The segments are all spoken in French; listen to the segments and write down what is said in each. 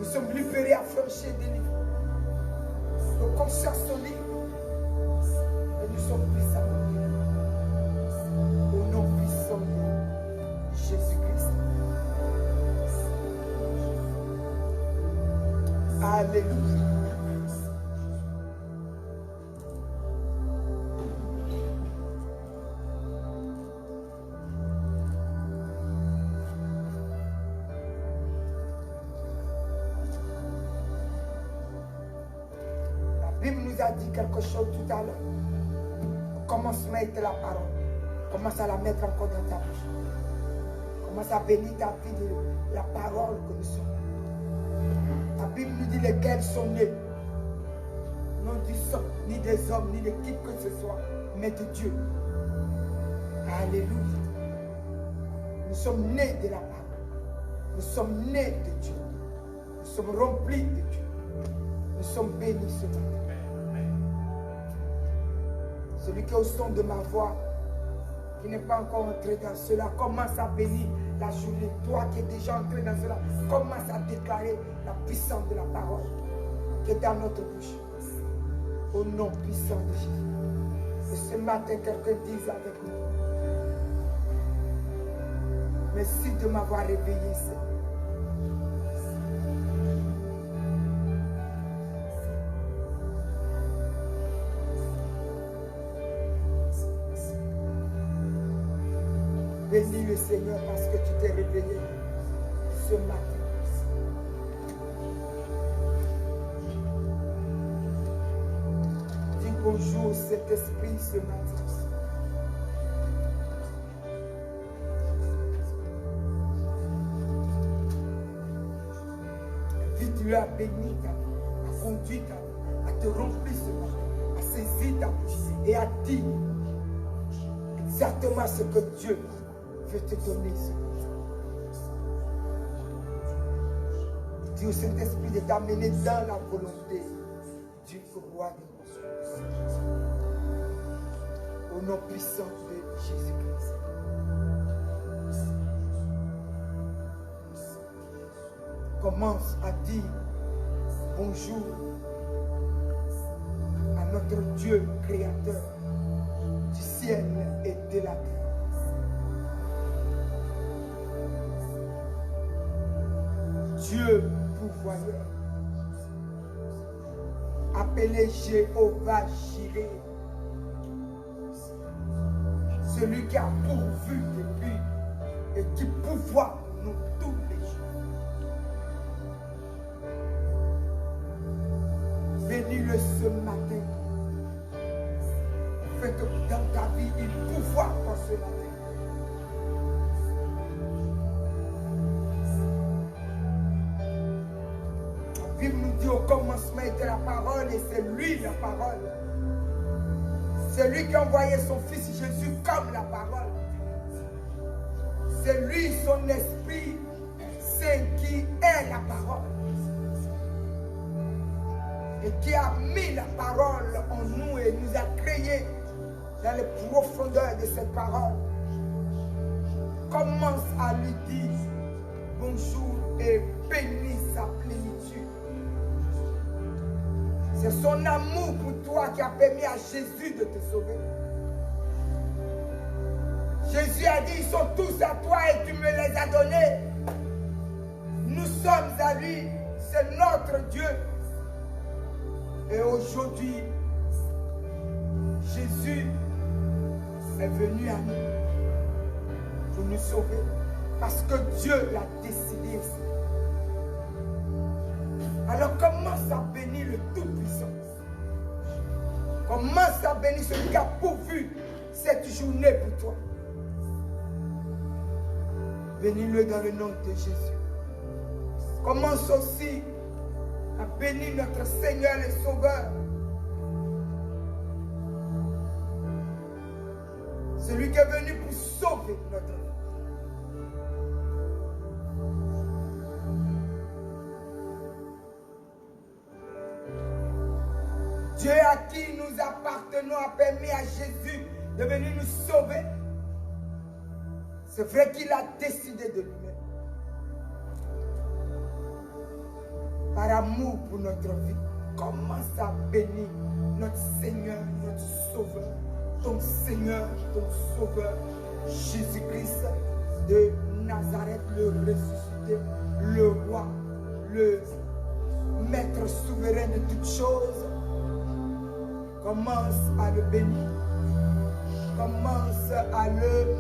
Nous sommes libérés, affranchis, délivrés. Nos consciences sont libres. Et nous sommes puissamment libres. Au nom puissant de Jésus-Christ. Alléluia. La Bible nous a dit quelque chose tout à l'heure. Le commencement était la parole. Commence à la mettre encore dans ta bouche. Commence à bénir ta vie de la parole que nous sommes. La Bible nous dit lesquels sont nés. Non du sang, ni des hommes, ni de qui que ce soit, mais de Dieu. Alléluia. Nous sommes nés de la parole. Nous sommes nés de Dieu. Nous sommes remplis de Dieu. Nous sommes bénis ce matin. Celui qui est au son de ma voix, qui n'est pas encore entré dans cela, commence à bénir la journée. Toi qui es déjà entré dans cela, commence à déclarer la puissance de la parole qui est dans notre bouche. Au nom puissant de Jésus. Et ce matin, quelqu'un dise avec nous: merci de m'avoir réveillé, Seigneur. Bénis le Seigneur parce que tu t'es réveillé ce matin. Dis bonjour Saint-Esprit ce matin. Invite-le à bénir ta vie, à conduire ta vie, à te remplir ce matin, à saisir ta bouche et à dire exactement ce que Dieu veut te donner ce matin. Dis au Saint-Esprit de t'amener dans la volonté du roi des rois. Au nom puissant de Jésus-Christ. Commence à dire bonjour à notre Dieu créateur du ciel et de la terre. Dieu pourvoyeur, appelé Jéhovah Jireh, celui qui a pourvu de lui et qui pourvoit pour nous tous les jours. Bénis-le ce matin. Fais que dans ta vie, il pourvoit pour ce matin. La Bible nous dit au commencement était la parole et c'est lui la parole. C'est lui qui a envoyé son fils Jésus comme la parole. C'est lui, son esprit, c'est qui est la parole. Et qui a mis la parole en nous et nous a créés dans les profondeurs de cette parole. Commence à lui dire bonjour et bénis sa plénitude. C'est son amour pour toi qui a permis à Jésus de te sauver. Jésus a dit, ils sont tous à toi et tu me les as donnés. Nous sommes à lui, c'est notre Dieu. Et aujourd'hui, Jésus est venu à nous pour nous sauver. Parce que Dieu l'a décidé. Alors commence à bénir le Tout-Puissant. Commence à bénir celui qui a pourvu cette journée pour toi. Bénis-le dans le nom de Jésus. Commence aussi à bénir notre Seigneur et Sauveur. Celui qui est venu pour sauver notre vie. Dieu à qui nous appartenons a permis à Jésus de venir nous sauver. C'est vrai qu'il a décidé de lui-même. par amour pour notre vie, commence à bénir notre Seigneur, notre Sauveur, ton Seigneur, ton Sauveur, Jésus-Christ de Nazareth, le ressuscité, le roi, le maître souverain de toutes choses. Commence à le bénir. Commence à le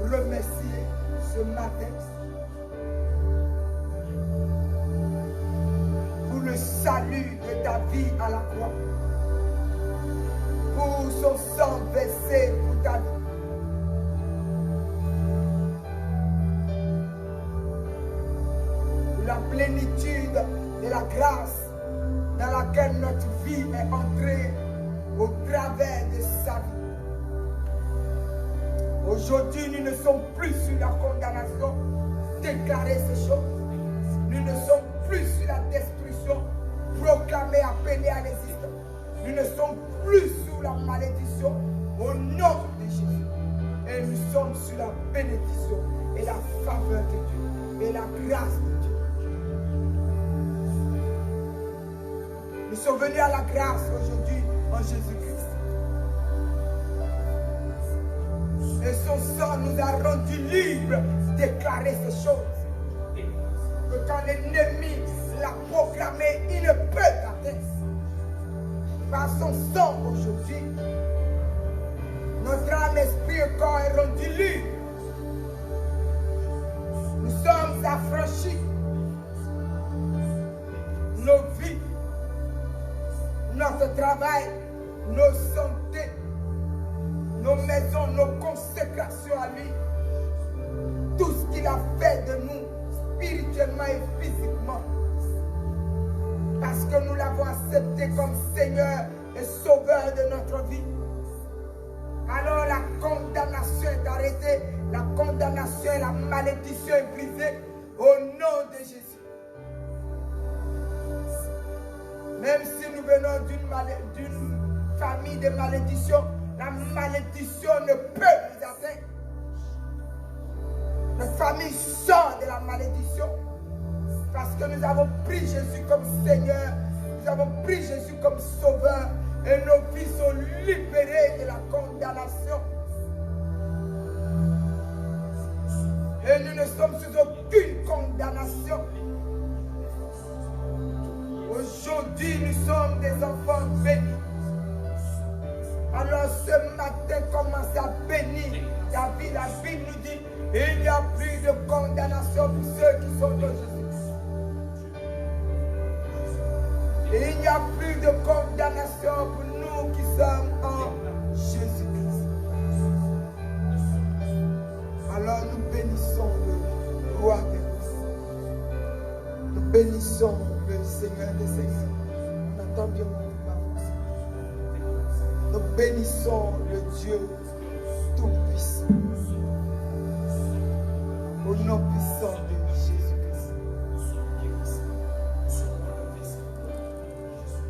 remercier ce matin pour le salut de ta vie à la croix, pour son sang versé pour ta vie. Pour la plénitude de la grâce dans laquelle notre vie est entrée au travers de sa vie. Aujourd'hui, nous ne sommes plus sur la condamnation, déclarer ces choses. Nous ne sommes plus sur la destruction, proclamer, appeler à l'existence. Nous ne sommes plus sous la malédiction au nom de Jésus. Et nous sommes sur la bénédiction et la faveur de Dieu et la grâce de Dieu. Nous sommes venus à la grâce aujourd'hui en Jésus-Christ. Et son sang nous a rendus libres déclarer ces choses. Que quand l'ennemi l'a proclamé, il ne peut t'atteindre. Par son sang aujourd'hui, notre âme, esprit et corps est rendu libre. Nous sommes affranchis. Nos vies, notre travail, nos santé, nos maisons, nos consécrations à lui, tout ce qu'il a fait de nous, spirituellement et physiquement, parce que nous l'avons accepté comme Seigneur et Sauveur de notre vie. Alors la condamnation est arrêtée, la condamnation et la malédiction est brisée au nom de Jésus. Même si nous venons d'une famille de malédiction, la malédiction ne peut nous atteindre. Notre famille sort de la malédiction parce que nous avons pris Jésus comme Seigneur, nous avons pris Jésus comme Sauveur et nos vies sont libérées de la condamnation. Et nous ne sommes sous aucune condamnation. Aujourd'hui, nous sommes des enfants bénis. Alors ce matin, commence à bénir ta vie. La Bible nous dit, il n'y a plus de condamnation pour ceux qui sont en Jésus. Et il n'y a plus de condamnation pour nous qui sommes en Jésus-Christ. Alors nous bénissons le roi des rois. Nous bénissons le Seigneur des Seigneurs. On entend bien ma voix. Nous bénissons le Dieu Tout-Puissant. Au nom puissant de Jésus-Christ.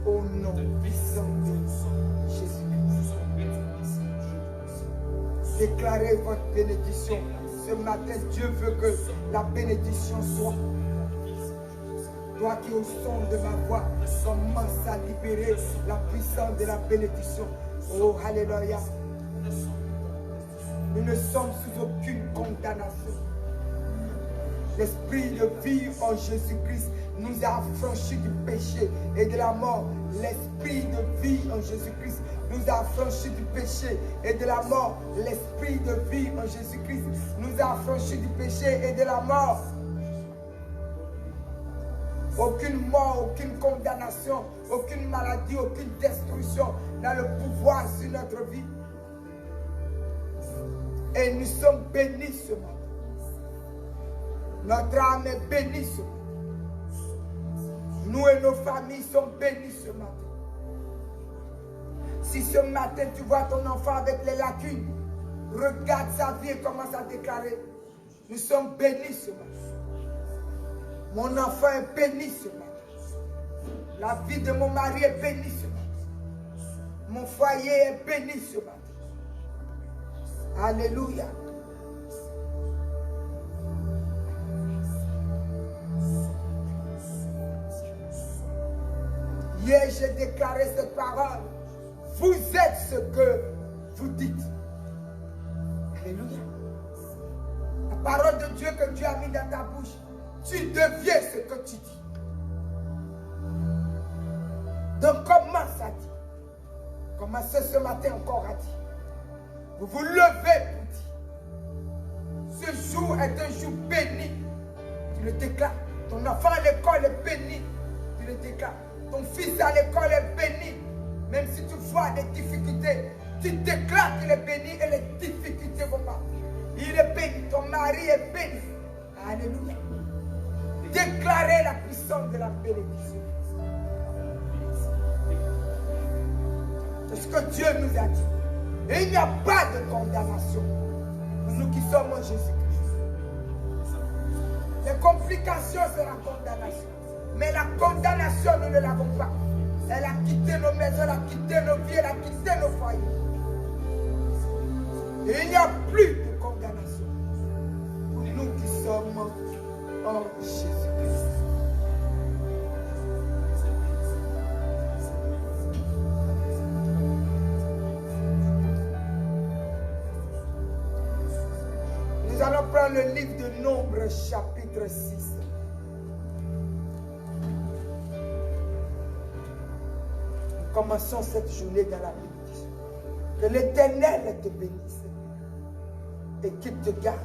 Au nom puissant de Jésus-Christ. Déclarez votre bénédiction. Ce matin, Dieu veut que la bénédiction soit. Toi qui au son de ma voix commence à libérer la puissance de la bénédiction. Oh, alléluia. Nous ne sommes sous aucune condamnation. L'esprit de vie en Jésus-Christ nous a affranchis du péché et de la mort. L'esprit de vie en Jésus-Christ nous a affranchis du péché et de la mort. L'esprit de vie en Jésus-Christ nous a affranchis du péché et de la mort. Aucune mort, aucune condamnation, aucune maladie, aucune destruction n'a le pouvoir sur notre vie. Et nous sommes bénis ce matin. Notre âme est bénie ce matin. Nous et nos familles sommes bénis ce matin. Si ce matin tu vois ton enfant avec les lacunes, regarde sa vie et commence à déclarer, nous sommes bénis ce matin. Mon enfant est béni ce matin. La vie de mon mari est bénie ce matin. Mon foyer est béni ce matin. Alléluia. Hier, j'ai déclaré cette parole. Vous êtes ce que vous dites. Alléluia. La parole de Dieu que Dieu a mis dans ta bouche, tu deviens ce que tu dis. Donc commence à dire. Commencez ce matin encore à dire. Vous vous levez pour dire. Ce jour est un jour béni. Tu le déclares. Ton enfant à l'école est béni. Tu le déclares. Ton fils à l'école est béni. Même si tu vois des difficultés, tu déclares qu'il est béni et les difficultés vont partir. Il est béni. Ton mari est béni. Alléluia. Déclarez la puissance de la bénédiction. C'est ce que Dieu nous a dit. Et il n'y a pas de condamnation pour nous qui sommes en Jésus-Christ. Les complications, c'est la condamnation. Mais la condamnation, nous ne l'avons pas. Elle a quitté nos maisons, elle a quitté nos vies, elle a quitté nos foyers. Et il n'y a plus de condamnation pour nous qui sommes en Jésus-Christ. Nous allons prendre le livre de Nombres, chapitre 6. Nous commençons cette journée dans la bénédiction. Que l'Éternel te bénisse et qu'il te garde.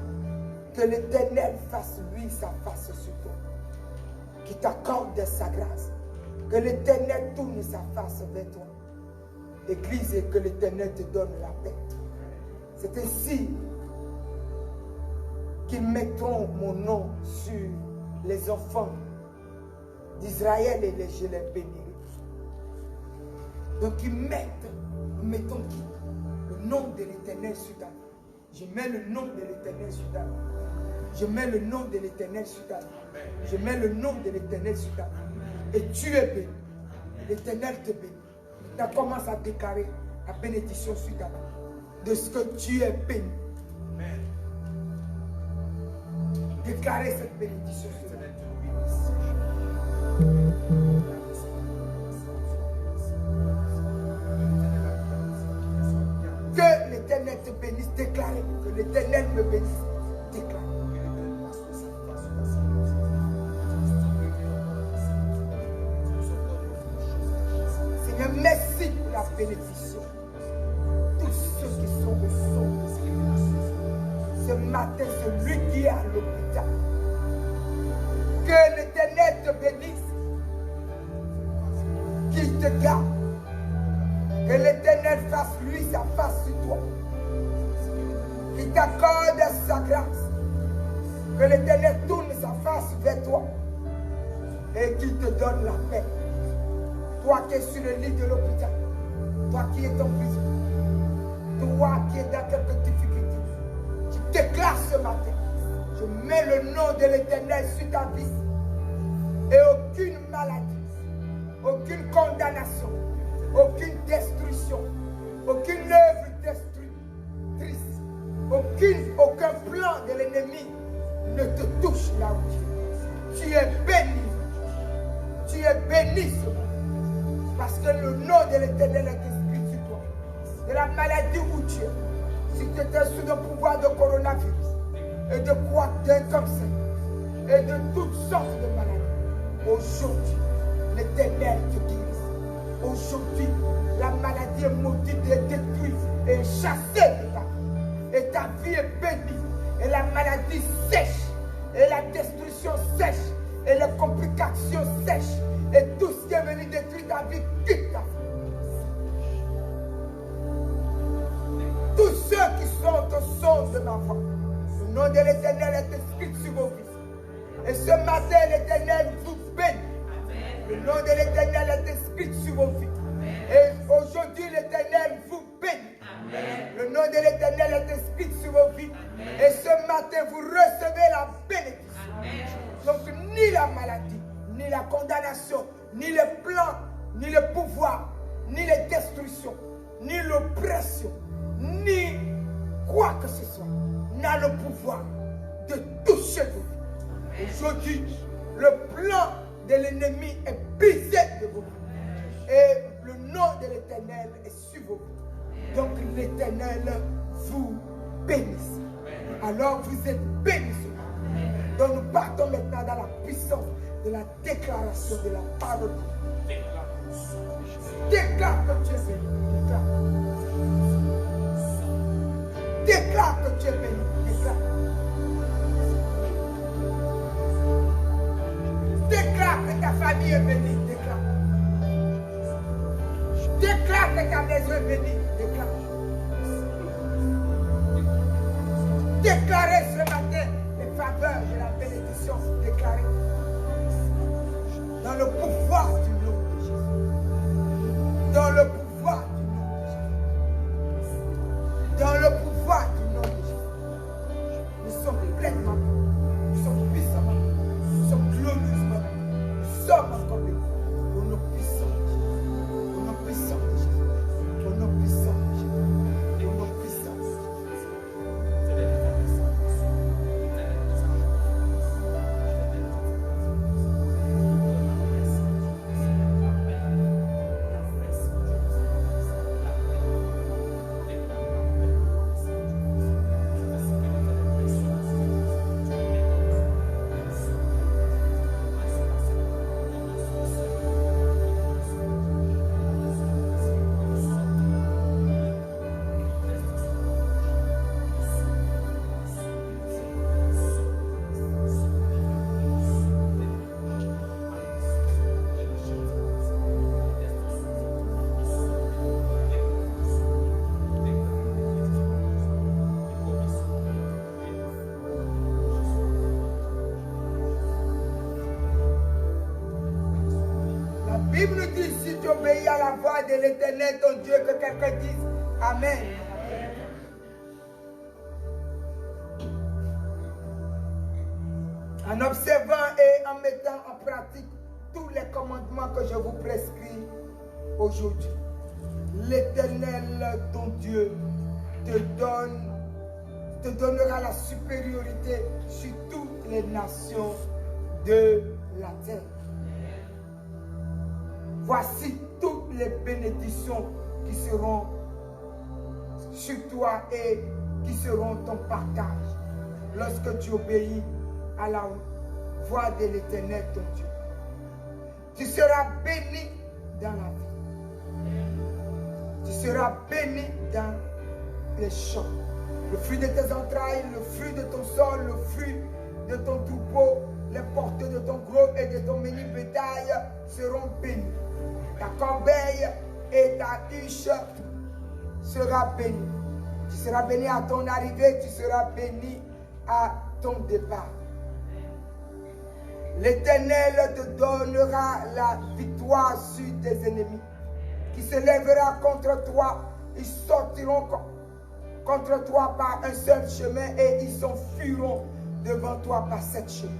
Que l'Éternel fasse lui sa face sur toi. Qu'il t'accorde sa grâce. Que l'Éternel tourne sa face vers toi. Église, et que l'Éternel te donne la paix. C'est ainsi qu'ils mettront mon nom sur les enfants d'Israël et je les bénirai. Donc ils mettons qui? Le nom de l'Éternel sur ta vie. Je mets le nom de l'Éternel sur ta vie. Je mets le nom de l'Éternel sur ta vie. Je mets le nom de l'Éternel sur ta vie. Et tu es béni. L'Éternel te bénit. Tu commences à déclarer la bénédiction sur ta vie. De ce que tu es béni. Déclarez cette bénédiction sur ta vie. Que l'Éternel te bénisse, déclarez. Que l'Éternel me bénisse, déclarez. Seigneur, merci pour la bénédiction. Tous ceux qui sont au son de ce matin, celui qui est à l'hôpital. Que l'Éternel te bénisse, qu'il te garde. Que l'Éternel fasse lui sa face sur toi. Qu'il t'accorde sa grâce. Que l'Éternel tourne sa face vers toi. Et qu'il te donne la paix. Toi qui es sur le lit de l'hôpital. Toi qui es en prison. Toi qui es dans quelques difficultés. Je déclare ce matin. Je mets le nom de l'Éternel sur ta vie. Et aucune maladie. Aucune condamnation. Aucune destruction, aucune œuvre destructrice, aucun plan de l'ennemi ne te touche là où tu es. Tu es béni. Tu es béni ce matin. Parce que le nom de l'Éternel est écrit sur toi. De la maladie où tu es. Si tu étais sous le pouvoir de coronavirus et de quoi d'un cancer et de toutes sortes de maladies, aujourd'hui, l'Éternel te guérit. Aujourd'hui, la maladie est maudite et détruite et chassée de ta vie. Et ta vie est bénie. Et la maladie sèche. Et la destruction sèche. Et les complications sèchent. Et tout ce qui est venu détruire ta vie, quitte ta vie. Tous ceux qui sont au son de ma voix, le nom de l'Éternel est écrit sur vos vies. Et ce matin, l'Éternel vous bénit. Le nom de l'Éternel est écrit sur vos vies. Et aujourd'hui, l'Éternel vous bénit. Le nom de l'Éternel est écrit sur vos vies. Et ce matin, vous recevez la bénédiction. Donc, ni la maladie, ni la condamnation, ni les plans, ni le pouvoir, ni les destructions, ni l'oppression, ni quoi que ce soit, n'a le pouvoir de toucher vos vies. Aujourd'hui, le plan de l'ennemi est brisé de vos vies. l'Éternel vous bénisse. Alors vous êtes bénis. Donc nous partons maintenant dans la puissance de la déclaration de la parole. Déclare que tu es béni. Déclare que tu es béni. Déclare que ta famille est bénie. Déclare que ta maison est bénie. Déclarez ce matin les faveurs de la bénédiction. Déclarez. Dans le pouvoir du nom de Jésus. Dans le pouvoir du nom de Jésus. Dans le pouvoir du nom de Jésus. Nous sommes pleinement, nous sommes puissamment, nous sommes glorieusement, nous sommes encore bénis. Au nom puissant de Jésus. Au nom puissant de Jésus. Au nom puissant de Jésus. Au nom puissant de Jésus. Bible nous dit, si tu obéis à la voix de l'Éternel, ton Dieu, que quelqu'un dise Amen. En observant et en mettant en pratique tous les commandements que je vous prescris aujourd'hui, l'Éternel, ton Dieu, te donnera la supériorité sur toutes les nations de la terre. Voici toutes les bénédictions qui seront sur toi et qui seront ton partage lorsque tu obéis à la voix de l'Éternel ton Dieu. Tu seras béni dans la vie. Tu seras béni dans les champs. Le fruit de tes entrailles, le fruit de ton sol, le fruit de ton troupeau, les portes de ton gros et de ton menu bétail seront bénis. Ta corbeille et ta huche sera bénie. Tu seras béni à ton arrivée, tu seras béni à ton départ. L'Éternel te donnera la victoire sur tes ennemis qui se lèvera contre toi. Ils sortiront contre toi par un seul chemin et ils s'enfuiront devant toi par sept chemins.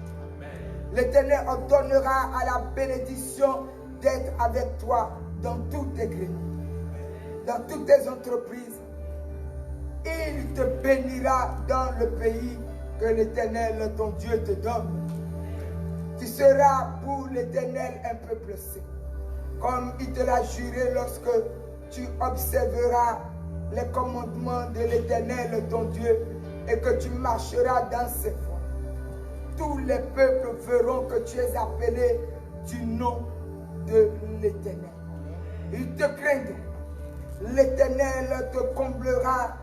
L'Éternel ordonnera à la bénédiction d'être avec toi dans toutes tes greniers, dans toutes tes entreprises. Il te bénira dans le pays que l'Éternel, ton Dieu, te donne. Tu seras pour l'Éternel un peuple saint, comme il te l'a juré lorsque tu observeras les commandements de l'Éternel, ton Dieu, et que tu marcheras dans ses voies. Tous les peuples verront que tu es appelé du nom de l'Éternel. Ils te craindront. L'Éternel te comblera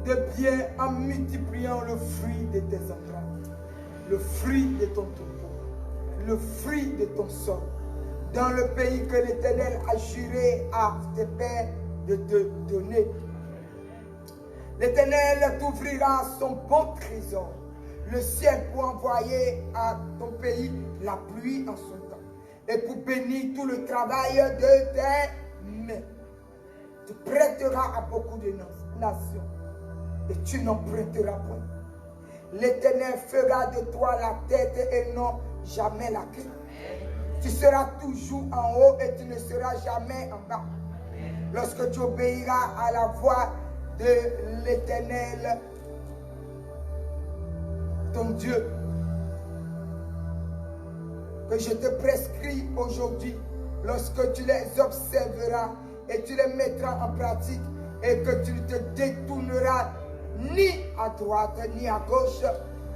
de bien en multipliant le fruit de tes entrailles, le fruit de ton troupeau, le fruit de ton sol, dans le pays que l'Éternel a juré à tes pères de te donner. L'Éternel t'ouvrira son bon trésor, le ciel pour envoyer à ton pays la pluie en son temps, et pour bénir tout le travail de tes mains. Tu prêteras à beaucoup de nations, et tu n'en prêteras point. L'Éternel fera de toi la tête et non jamais la queue. Tu seras toujours en haut et tu ne seras jamais en bas. Lorsque tu obéiras à la voix de l'Éternel, ton Dieu, que je te prescris aujourd'hui, lorsque tu les observeras et tu les mettras en pratique, et que tu ne te détourneras ni à droite ni à gauche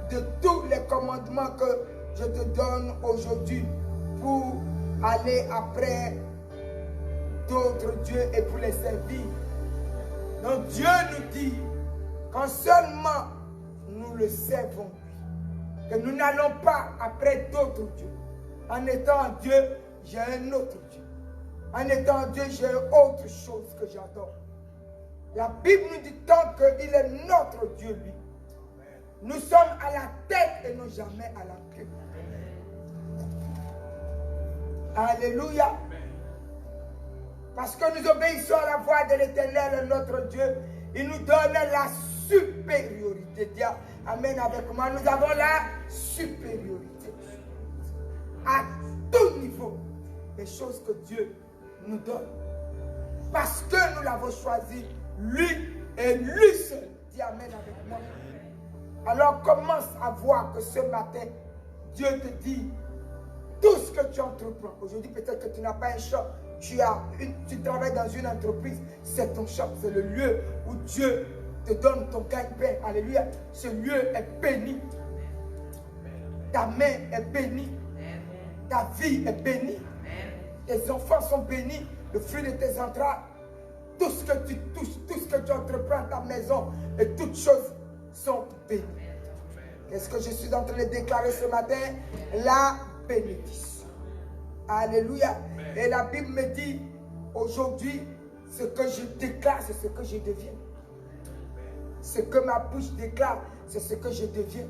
de tous les commandements que je te donne aujourd'hui pour aller après d'autres dieux et pour les servir. Donc Dieu nous dit, quand seulement nous le servons, que nous n'allons pas après d'autres dieux. En étant Dieu, j'ai un autre Dieu. En étant Dieu, j'ai autre chose que j'adore. La Bible nous dit tant qu'il est notre Dieu, lui. Nous sommes à la tête et non jamais à la queue. Alléluia. Parce que nous obéissons à la voix de l'Éternel, notre Dieu. Il nous donne la supériorité. Dis amen avec moi. Nous avons la supériorité. À tout niveau. Les choses que Dieu nous donne. Parce que nous l'avons choisi, lui et lui seul. Dis amen avec moi. Alors commence à voir que ce matin, Dieu te dit tout ce que tu entreprends. Aujourd'hui, peut-être que tu n'as pas un shop. Tu travailles dans une entreprise. C'est ton shop. C'est le lieu où Dieu te donne ton gagne-pain. Alléluia. Ce lieu est béni. Ta main est bénie. Ta vie est bénie. Tes enfants sont bénis. Le fruit de tes entrailles. Tout ce que tu touches, tout ce que tu entreprends dans ta maison, et toutes choses sont bénies. Qu'est-ce que je suis en train de déclarer ce matin? La bénédiction. Alléluia. Et la Bible me dit, aujourd'hui, ce que je déclare, c'est ce que je deviens. Ce que ma bouche déclare, c'est ce que je deviens.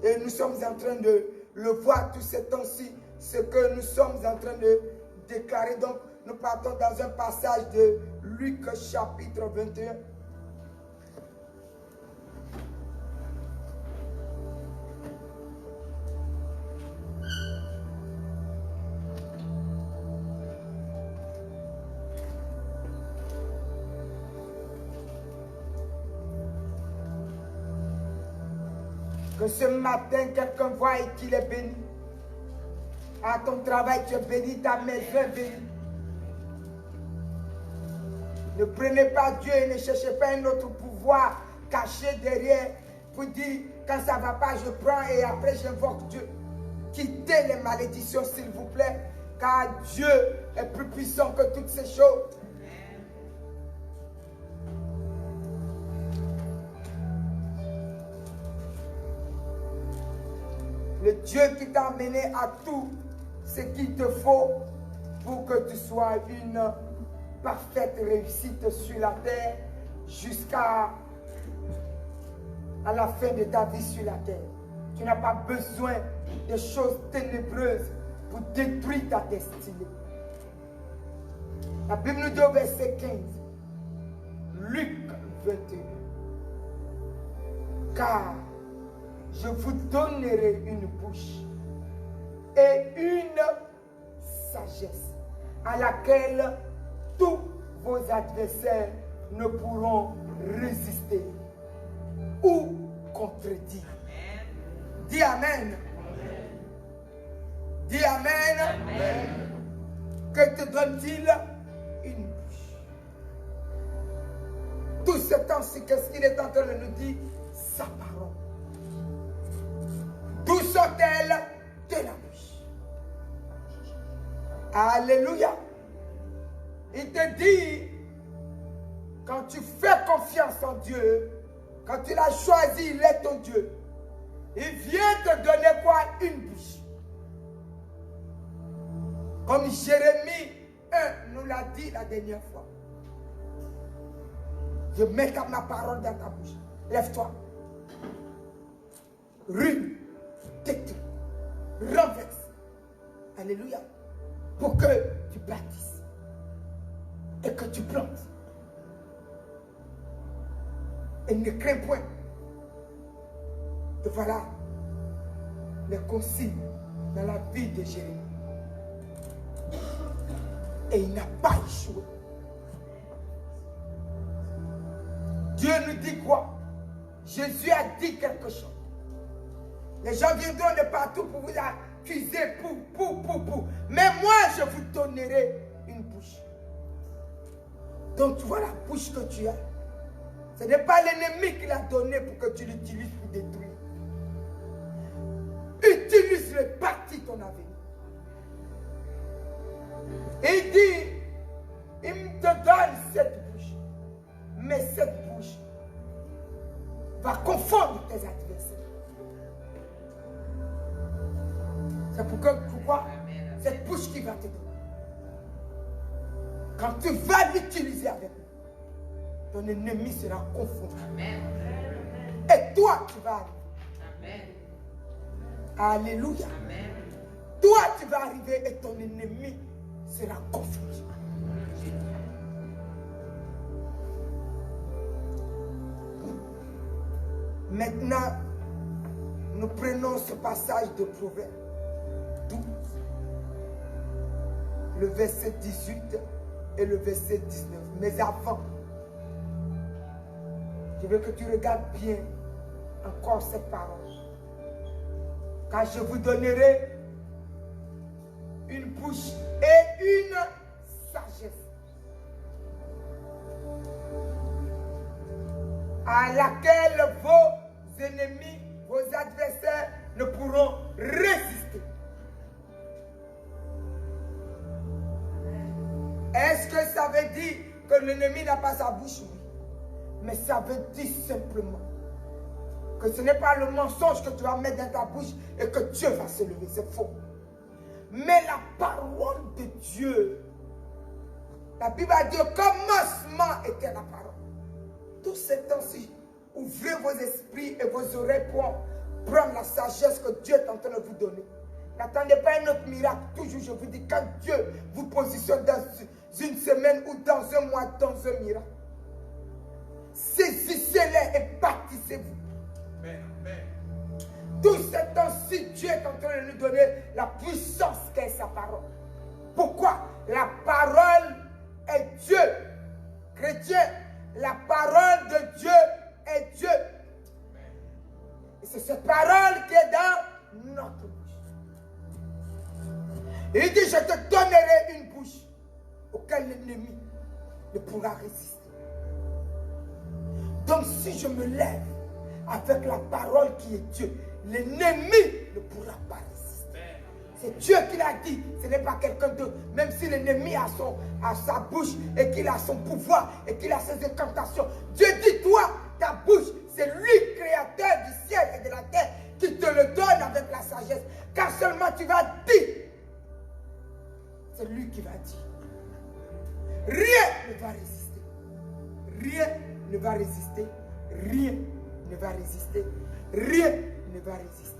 Et nous sommes en train de le voir tous ces temps-ci, ce que nous sommes en train de déclarer. Donc, nous partons dans un passage de Luc chapitre 21. Que ce matin, quelqu'un voit et qu'il est béni. À ton travail, tu es béni, ta maison est bénie. Ne prenez pas Dieu et ne cherchez pas un autre pouvoir caché derrière pour dire, quand ça ne va pas, je prends et après j'invoque Dieu. Quittez les malédictions, s'il vous plaît, car Dieu est plus puissant que toutes ces choses. Le Dieu qui t'a amené à tout ce qu'il te faut pour que tu sois une parfaite réussite sur la terre jusqu'à la fin de ta vie sur la terre. Tu n'as pas besoin de choses ténébreuses pour détruire ta destinée. La Bible nous dit au verset 15, Luc 21, car je vous donnerai une bouche et une sagesse à laquelle tous vos adversaires ne pourront résister ou contredire. Dis Amen. Dis Amen. Amen. Que te donne-t-il? Une bouche. Tout ce temps-ci, qu'est-ce qu'il est en train de nous dire? Sa parole. D'où sort-elle? De la bouche. Alléluia. Il te dit, quand tu fais confiance en Dieu, quand tu l'as choisi, il est ton Dieu. Il vient te donner quoi? Une bouche. Comme Jérémie 1 nous l'a dit la dernière fois. Je mets ma parole dans ta bouche. Lève-toi. Ruine. Détruis. Renverse. Alléluia. Pour que tu bâtisses. Et que tu plantes. Et ne crains point. Et voilà les consignes dans la vie de Jérémie. Et il n'a pas échoué. Dieu nous dit quoi? Jésus a dit quelque chose. Les gens viendront de partout pour vous accuser, pour. Mais moi, je vous donnerai une bouche. Donc tu vois la bouche que tu as. Ce n'est pas l'ennemi qui l'a donné pour que tu l'utilises pour détruire. Utilise-le, bâtis ton avenir. Il dit, il te donne cette bouche. Mais cette bouche va confondre tes adversaires. C'est pourquoi cette bouche qui va te donner. Quand tu vas l'utiliser avec lui, ton ennemi sera confondu. Et toi, tu vas arriver. Alléluia. Toi, tu vas arriver et ton ennemi sera confondu. Maintenant, nous prenons ce passage de Proverbe 12, le verset 18 et le verset 19. Mais avant, je veux que tu regardes bien encore cette parole. Car je vous donnerai une bouche et une sagesse à laquelle vos ennemis, vos adversaires ne pourront résister. Est-ce que ça veut dire que l'ennemi n'a pas sa bouche? Oui. Mais ça veut dire simplement que ce n'est pas le mensonge que tu vas mettre dans ta bouche et que Dieu va se lever. C'est faux. Mais la parole de Dieu, la Bible a dit au commencement était la parole. Tout ce temps-ci, ouvrez vos esprits et vos oreilles pour prendre la sagesse que Dieu est en train de vous donner. N'attendez pas un autre miracle. Toujours, je vous dis, quand Dieu vous positionne dans une semaine ou dans un mois, dans un miracle, saisissez-les et baptisez-vous. Tout ce temps-ci, Dieu est en train de nous donner la puissance qu'est sa parole. Pourquoi? La parole est Dieu. Chrétien, la parole de Dieu est Dieu. Et c'est cette parole qui est dans notre bouche. Il dit, je te donnerai une bouche auquel l'ennemi ne pourra résister. Donc si je me lève avec la parole qui est Dieu, l'ennemi ne pourra pas résister. C'est Dieu qui l'a dit, ce n'est pas quelqu'un d'autre. Même si l'ennemi a sa bouche et qu'il a son pouvoir et qu'il a ses incantations, Dieu dit, toi, ta bouche, c'est lui, créateur du ciel et de la terre, qui te le donne avec la sagesse. Car seulement tu vas dire, c'est lui qui va dire. Rien ne va résister. Rien ne va résister. Rien ne va résister. Rien ne va résister.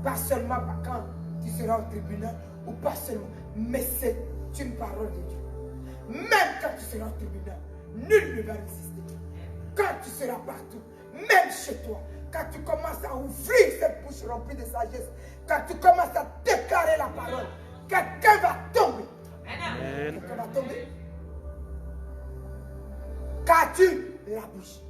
Pas seulement quand tu seras au tribunal, ou pas seulement, mais c'est une parole de Dieu. Même quand tu seras au tribunal, nul ne va résister. Quand tu seras partout, même chez toi, quand tu commences à ouvrir cette bouche remplie de sagesse, quand tu commences à déclarer la parole, quelqu'un va tomber. Quelqu'un va tomber. Qu'as-tu la bouche?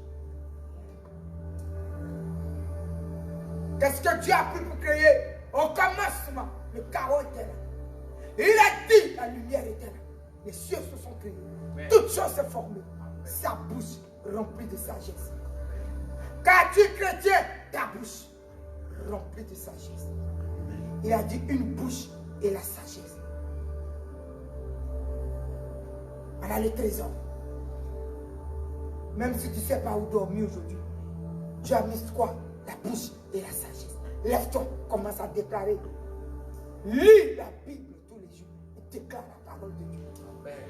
Qu'est-ce que Dieu a pris pour créer? Au commencement, le chaos était là. Il a dit, la lumière était là. Les cieux se sont créés. Toutes choses se formées. Sa bouche remplie de sagesse. Qu'as-tu, chrétien? Ta bouche remplie de sagesse. Il a dit une bouche et la sagesse. Voilà le trésor. Même si tu ne sais pas où dormir aujourd'hui, tu as mis quoi? La bouche et la sagesse. Lève-toi, commence à déclarer. Lis la Bible tous les jours et déclare la parole de Dieu.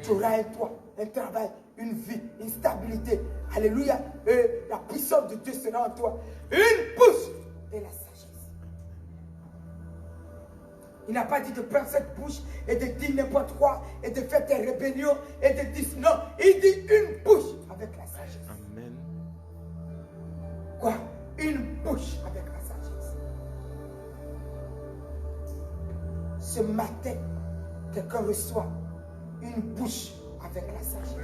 Tu auras un toit, un travail, une vie, une stabilité. Alléluia. Et la puissance de Dieu sera en toi. Une bouche et la sagesse. Il n'a pas dit de prendre cette bouche et de dire n'importe quoi et de faire tes rébellions et de dire non. Il dit une bouche avec la sagesse. Amen. Quoi? Une bouche avec la sagesse. Ce matin, quelqu'un reçoit une bouche avec la sagesse.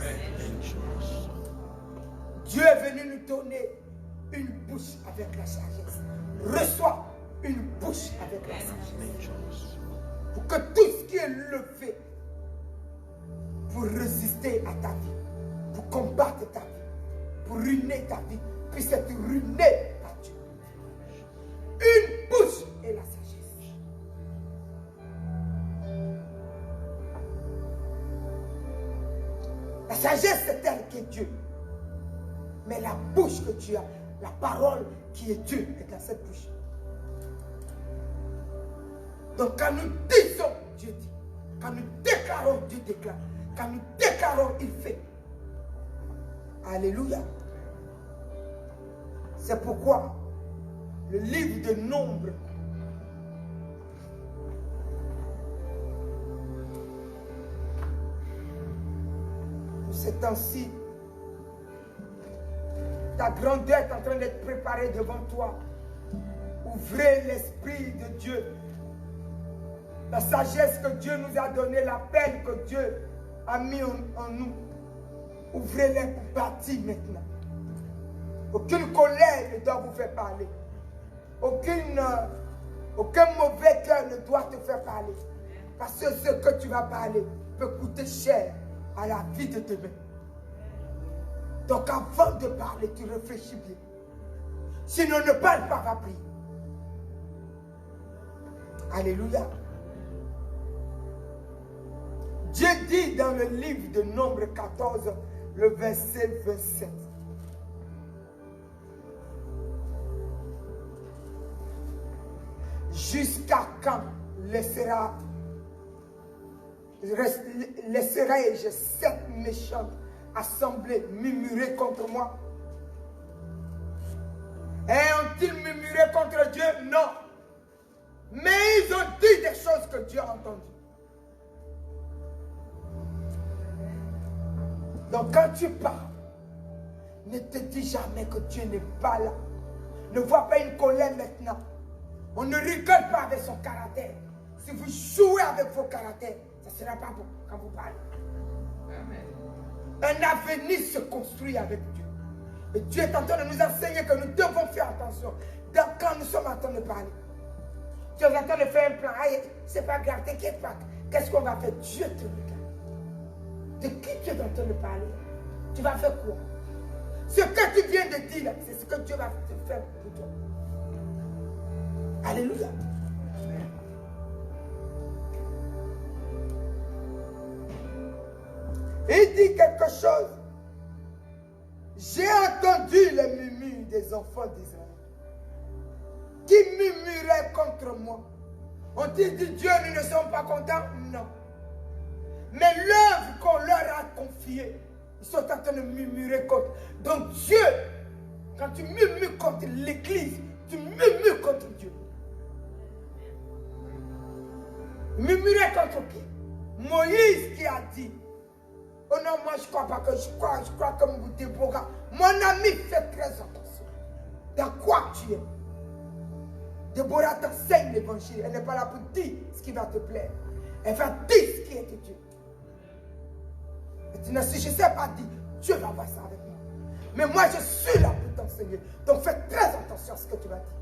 Dieu est venu nous donner une bouche avec la sagesse. Reçois une bouche avec la sagesse. Pour que tout ce qui est levé pour ruiner ta vie puisse être ruinée par Dieu. Une bouche et la sagesse. La sagesse, c'est elle qui est Dieu. Mais la bouche que tu as, la parole qui est Dieu, est dans cette bouche. Donc quand nous disons, Dieu dit. Quand nous déclarons, Dieu déclare. Quand nous déclarons, il fait. Alléluia. C'est pourquoi le livre de Nombres pour ces temps-ci, ta grandeur est en train d'être préparée devant toi. Ouvrez l'esprit de Dieu. La sagesse que Dieu nous a donnée, la peine que Dieu a mis en nous. Ouvrez-les pour bâtir maintenant. Aucune colère ne doit vous faire parler. Aucun mauvais cœur ne doit te faire parler. Parce que ce que tu vas parler peut coûter cher à la vie de demain. Donc avant de parler, tu réfléchis bien. Sinon, ne parle pas, va prier. Alléluia. Dieu dit dans le livre de Nombre 14, le verset 27. Jusqu'à quand laisserai-je cette méchante assemblée murmurer contre moi? Et ont-ils murmuré contre Dieu? Non. Mais ils ont dit des choses que Dieu a entendues. Donc quand tu parles, ne te dis jamais que Dieu n'est pas là. Ne vois pas une colère maintenant. On ne rigole pas avec son caractère. Si vous jouez avec vos caractères, ça ne sera pas bon quand vous parlez. Amen. Un avenir se construit avec Dieu. Et Dieu est en train de nous enseigner que nous devons faire attention quand nous sommes en train de parler. Tu es en train de faire un plan. C'est pas grave, t'inquiète pas. Qu'est-ce qu'on va faire? Dieu te regarde. De qui tu es en train de parler? Tu vas faire quoi? Ce que tu viens de dire, c'est ce que Dieu va te faire pour toi. Alléluia. Il dit quelque chose. J'ai entendu les murmures des enfants d'Israël qui murmuraient contre moi. On-t-il dit Dieu, nous ne sommes pas contents? Non. Mais l'œuvre qu'on leur a confiée, ils sont en train de murmurer contre. Donc Dieu, quand tu murmures contre l'Église, tu murmures contre Dieu. Murmurer contre qui? Moïse qui a dit, oh non, moi je ne crois pas que je crois comme Déborah. Mon ami, fais très attention. Dans quoi tu es? Déborah t'enseigne l'évangile. Elle n'est pas là pour dire ce qui va te plaire. Elle va dire ce qui est de Dieu. Et tu ne sais, je ne sais pas dire, Dieu va voir ça avec moi. Mais moi, je suis là pour t'enseigner. Donc fais très attention à ce que tu vas dire.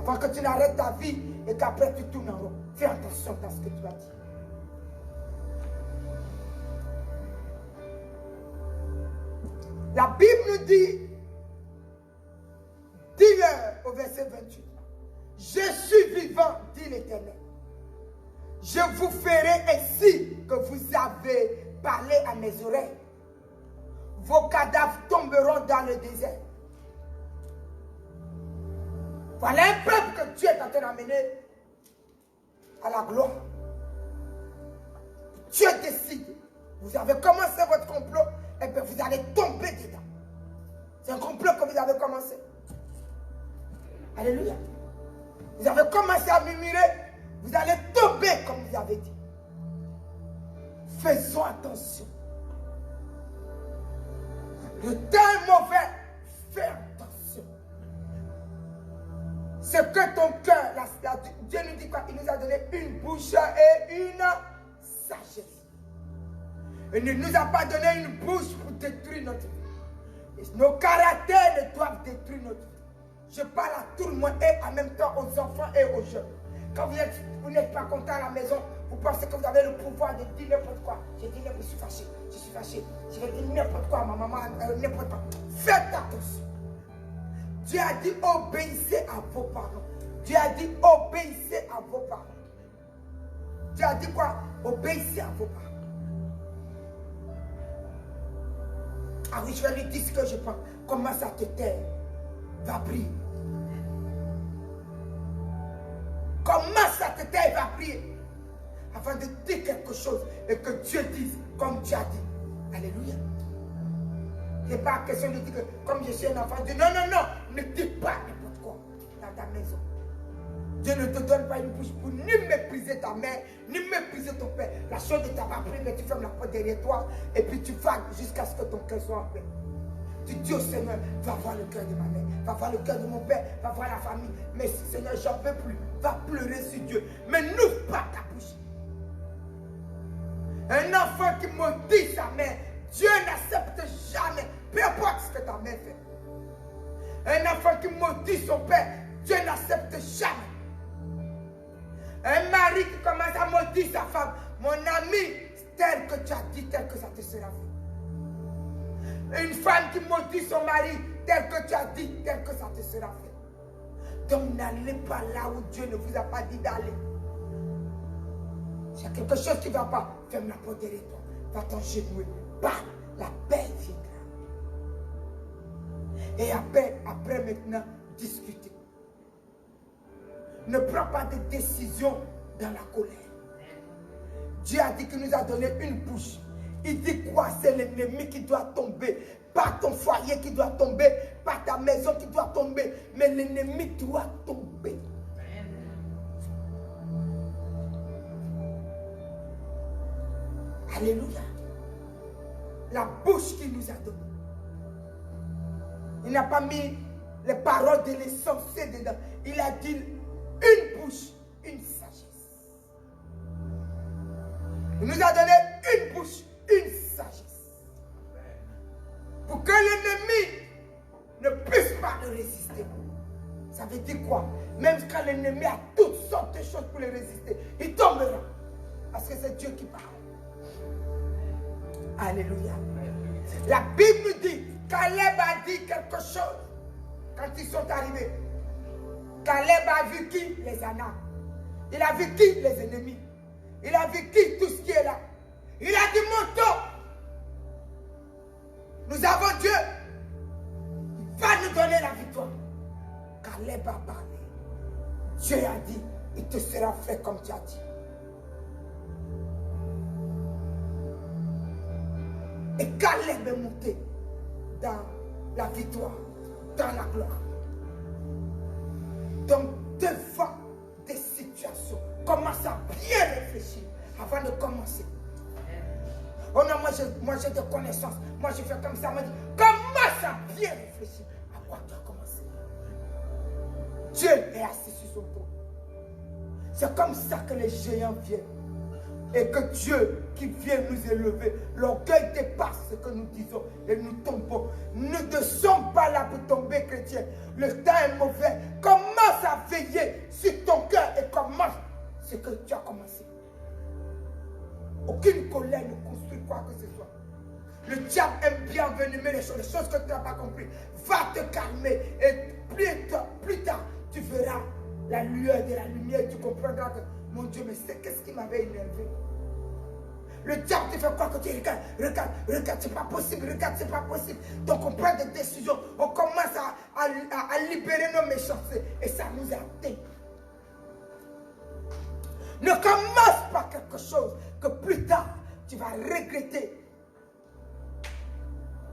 Avant que tu n'arrêtes ta vie et qu'après tu tournes en rond. Fais attention à ce que tu vas dire. La Bible nous dit, dis-le au verset 28. Je suis vivant, dit l'Éternel. Je vous ferai ainsi que vous avez parlé à mes oreilles. Vos cadavres tomberont dans le désert. Voilà un peuple que Dieu est en train d'amener à la gloire. Dieu décide. Vous avez commencé votre complot, et bien vous allez tomber dedans. C'est un complot que vous avez commencé. Alléluia. Vous avez commencé à murmurer, vous allez tomber comme vous avez dit. Faisons attention. Le temps est mauvais, fais attention. Ce que ton cœur, Dieu nous dit quoi? Il nous a donné une bouche et une sagesse. Il ne nous a pas donné une bouche pour détruire notre vie. Et nos caractères ne doivent détruire notre vie. Je parle à tout le monde et en même temps aux enfants et aux jeunes. Quand vous n'êtes pas content à la maison, vous pensez que vous avez le pouvoir de dire n'importe quoi. J'ai dit, je suis fâché, je suis fâché. Je vais dire n'importe quoi à ma maman, n'importe quoi. Faites attention. Dieu a dit, obéissez à vos parents. Dieu a dit, obéissez à vos parents. Dieu a dit quoi? Obéissez à vos parents. Ah oui, je vais lui dire ce que je pense. Commence à te taire. Va prier. Commence à te taire et va prier. Avant de dire quelque chose et que Dieu dise comme tu as dit. Alléluia. Il n'est pas question de dire que comme je suis un enfant, Dieu, non, non, non, ne dis pas n'importe quoi dans ta maison. Dieu ne te donne pas une bouche pour ni mépriser ta mère, ni mépriser ton père. La chose de t'avoir pris, mais tu fermes la porte derrière toi et puis tu vas jusqu'à ce que ton cœur soit en paix. Tu dis au Seigneur, va voir le cœur de ma mère, va voir le cœur de mon père, va voir la famille. Mais Seigneur, j'en peux plus. Va pleurer sur Dieu. Mais n'ouvre pas ta bouche. Un enfant qui maudit sa mère, Dieu n'accepte jamais, peu importe ce que ta mère fait. Un enfant qui maudit son père, Dieu n'accepte jamais. Un mari qui commence à maudire sa femme, mon ami, tel que tu as dit, tel que ça te sera fait. Une femme qui maudit son mari, tel que tu as dit, tel que ça te sera fait. Donc n'allez pas là où Dieu ne vous a pas dit d'aller. S'il y a quelque chose qui ne va pas, ferme la porte derrière toi. Va t'engenouiller. Parle, la paix viendra. Et après maintenant, discuter. Ne prends pas de décision dans la colère. Dieu a dit qu'il nous a donné une bouche. Il dit quoi? C'est l'ennemi qui doit tomber. Pas ton foyer qui doit tomber. Pas ta maison qui doit tomber. Mais l'ennemi doit tomber. Alléluia. La bouche qu'il nous a donnée. Il n'a pas mis les paroles de l'insensé dedans. Il a dit une bouche, une sagesse. Il nous a donné une bouche, une sagesse. Pour que l'ennemi ne puisse pas le résister. Ça veut dire quoi? Même quand l'ennemi a toutes sortes de choses pour le résister, il tombera. Parce que c'est Dieu qui parle. Alléluia. La Bible dit, Caleb a dit quelque chose quand ils sont arrivés. Caleb a vu qui? Les Anak. Il a vu qui? Les ennemis. Il a vu qui? Tout ce qui est là. Il a dit, montons. Nous avons Dieu. Il va nous donner la victoire. Caleb a parlé. Dieu a dit, il te sera fait comme tu as dit. Et Caleb est monté dans la victoire, dans la gloire. Donc, devant des situations, commence à bien réfléchir avant de commencer. Oh non, moi j'ai des connaissances. Moi je fais comme ça. Moi, commence à bien réfléchir à quoi tu as commencé. Dieu est assis sur son trône. C'est comme ça que les géants viennent. Et que Dieu qui vient nous élever, l'orgueil dépasse ce que nous disons et nous tombons. Nous ne sommes pas là pour tomber, chrétien. Le temps est mauvais. Commence à veiller sur ton cœur et commence ce que tu as commencé. Aucune colère ne construit quoi que ce soit. Le diable aime bien venimer les choses que tu n'as pas compris. Va te calmer et plus tard, tu verras la lueur de la lumière et tu comprendras que mon Dieu, mais c'est qu'est-ce qui m'avait énervé. Le diable te fait quoi que tu regardes, c'est pas possible, regarde, c'est pas possible. Donc on prend des décisions, on commence à libérer nos méchancetés et ça nous atteint. Ne commence pas quelque chose que plus tard tu vas regretter.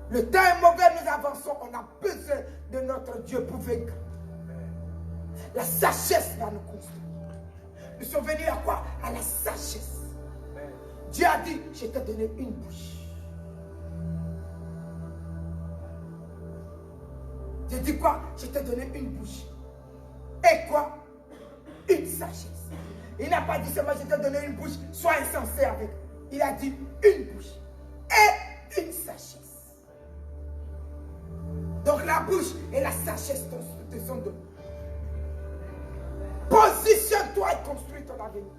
Le temps est mauvais, nous avançons, on a besoin de notre Dieu pour vaincre. La sagesse va nous construire. Nous sommes venus à quoi? À la sagesse. Dieu a dit, je t'ai donné une bouche. Dieu dit quoi? Je t'ai donné une bouche. Et quoi? Une sagesse. Il n'a pas dit seulement je t'ai donné une bouche, sois insensé avec. Il a dit une bouche et une sagesse. Donc la bouche et la sagesse te sont données. Positionne-toi et construis ton avenir.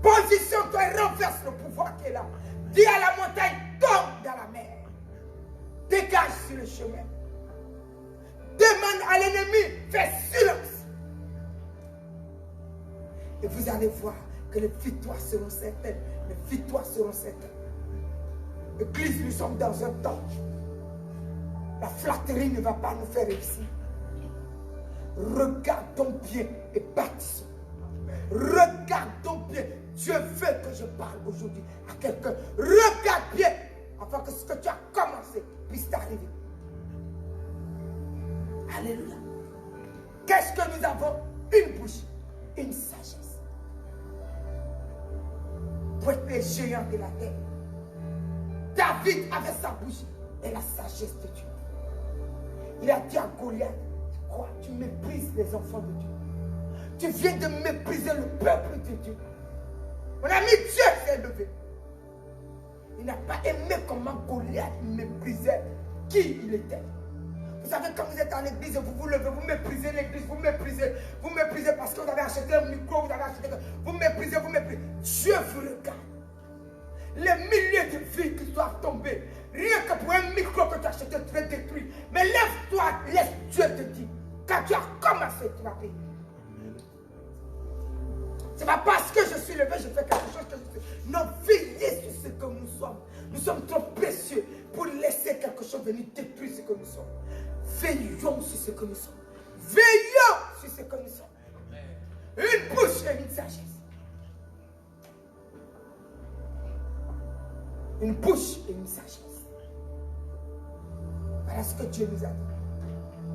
Positionne-toi et renverse le pouvoir qui est là. Dis à la montagne, tombe dans la mer. Dégage sur le chemin. Demande à l'ennemi, fais silence. Et vous allez voir que les victoires seront certaines. Les victoires seront certaines. Église, nous sommes dans un temps. La flatterie ne va pas nous faire réussir. Regardons bien et bâtissons. Regardons bien. Dieu veut que je parle aujourd'hui à quelqu'un. Regarde bien afin que ce que tu as commencé puisse t'arriver. Alléluia. Qu'est-ce que nous avons? Une bouche, une sagesse. Pour être les géants de la terre. David avait sa bouche et la sagesse de Dieu. Il a dit à Goliath, quoi? Tu méprises les enfants de Dieu. Tu viens de mépriser le peuple de Dieu. Mon ami, Dieu s'est levé. Il n'a pas aimé comment Goliath méprisait qui il était. Vous savez, quand vous êtes en église, vous vous levez, vous méprisez l'église, vous méprisez parce que vous avez acheté un micro, vous avez acheté... Vous méprisez. Dieu vous regarde. Les milliers de vies qui doivent tomber. Rien que pour un micro que tu as acheté, tu vas détruire. Mais lève-toi, laisse Dieu te dire. Quand tu as commencé, tu vas payer. Ce n'est pas parce que je suis levé, je fais quelque chose que je suis. Non, veillez sur ce que nous sommes. Nous sommes trop précieux pour laisser quelque chose venir détruire ce que nous sommes. Veillons sur ce que nous sommes. Veillons sur ce que nous sommes. Une bouche et une sagesse. Une bouche et une sagesse. Voilà ce que Dieu nous a dit.